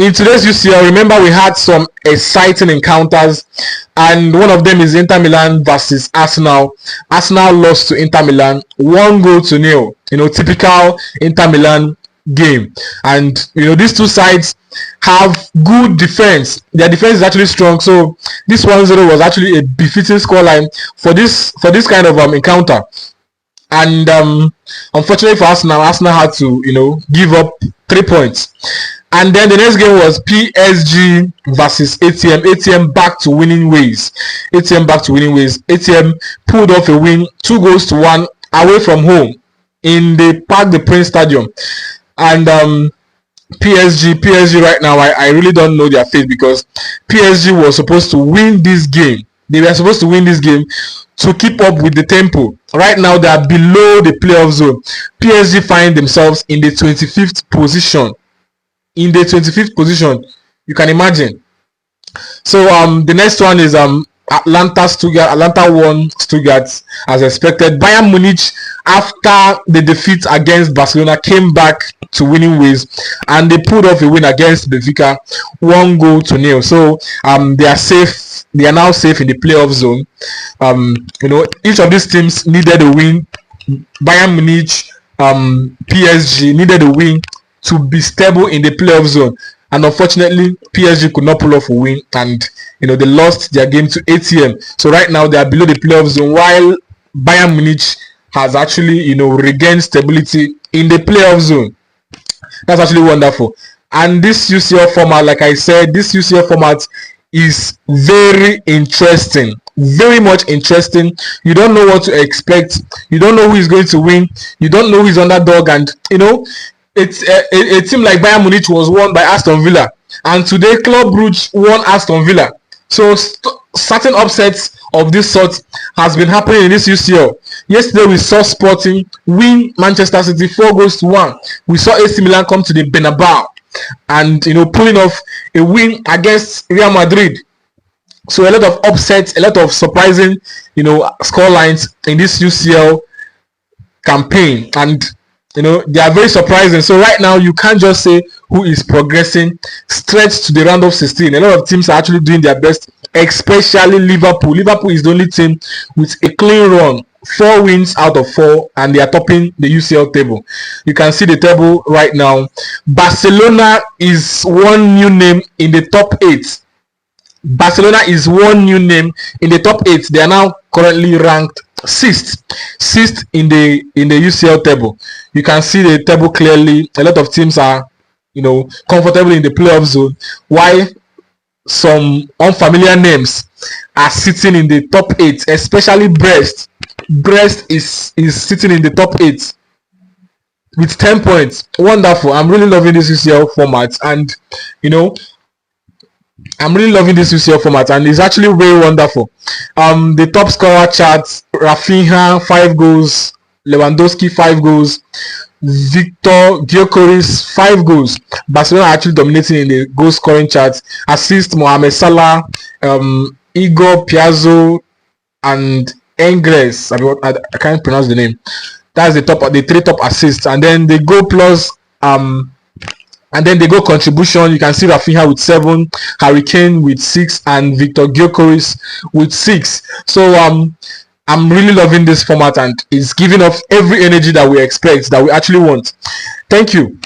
In today's UCL, remember we had some exciting encounters, and one of them is Inter Milan versus Arsenal. Arsenal lost to Inter Milan 1-0. Typical Inter Milan game. And these two sides have good defense. Their defense is actually strong, so this 1-0 was actually a befitting scoreline for this kind of encounter. And unfortunately for Arsenal had to give up 3 points. And then the next game was PSG versus ATM. ATM back to winning ways. ATM pulled off a win, 2-1 away from home in the Parc des Princes Stadium. And PSG right now, I really don't know their fate, because PSG was supposed to win this game. They were supposed to win this game to keep up with the tempo. Right now, they are below the playoff zone. PSG find themselves in the 25th position. You can imagine. So the next one is Atlanta won Stuttgart as expected. Bayern Munich, after the defeat against Barcelona, came back to winning ways, and they pulled off a win against Benfica, 1-0. So they are safe. They are now safe in the playoff zone. Each of these teams needed a win. Bayern Munich, PSG needed a win to be stable in the playoff zone, and unfortunately PSG could not pull off a win, and they lost their game to ATM. So right now they are below the playoff zone, while Bayern Munich has actually regained stability in the playoff zone. That's actually wonderful. And this UCL format, like I said, this UCL format is very interesting, very much interesting. You don't know what to expect. You don't know who is going to win. You don't know who is underdog, and it's a team like Bayern Munich was won by Aston Villa, and today Club Brugge won Aston Villa. So certain upsets of this sort has been happening in this UCL. Yesterday we saw Sporting win Manchester City 4-1. We saw AC Milan come to the Bernabeu and pulling off a win against Real Madrid. So a lot of upsets, a lot of surprising score lines in this UCL campaign, and they are very surprising. So right now you can't just say who is progressing straight to the round of 16. A lot of teams are actually doing their best, especially Liverpool. Liverpool is the only team with a clean run, 4 wins out of 4, and they are topping the UCL table. You can see the table right now. Barcelona is one new name in the top 8. Barcelona is one new name in the top 8. They are now currently ranked 6th in the UCL table. You can see the table clearly. A lot of teams are comfortable in the playoff zone, while some unfamiliar names are sitting in the top 8, especially Brest. Brest is sitting in the top 8 with 10 points. Wonderful. I'm really loving this UCL format, and it's actually very wonderful. The top scorer charts: Rafinha 5 goals, Lewandowski 5 goals, Victor Gyökeres 5 goals. Barcelona are actually dominating in the goal scoring charts. Assist: Mohamed Salah, Igor Piazzo, and Engres. I can't pronounce the name. That's the 3 top assists, and then the goal plus and then the goal contribution. You can see Rafinha with 7, Harry Kane with 6, and Victor Gyökeres with 6. So I'm really loving this format, and it's giving us every energy that we expect, that we actually want. Thank you.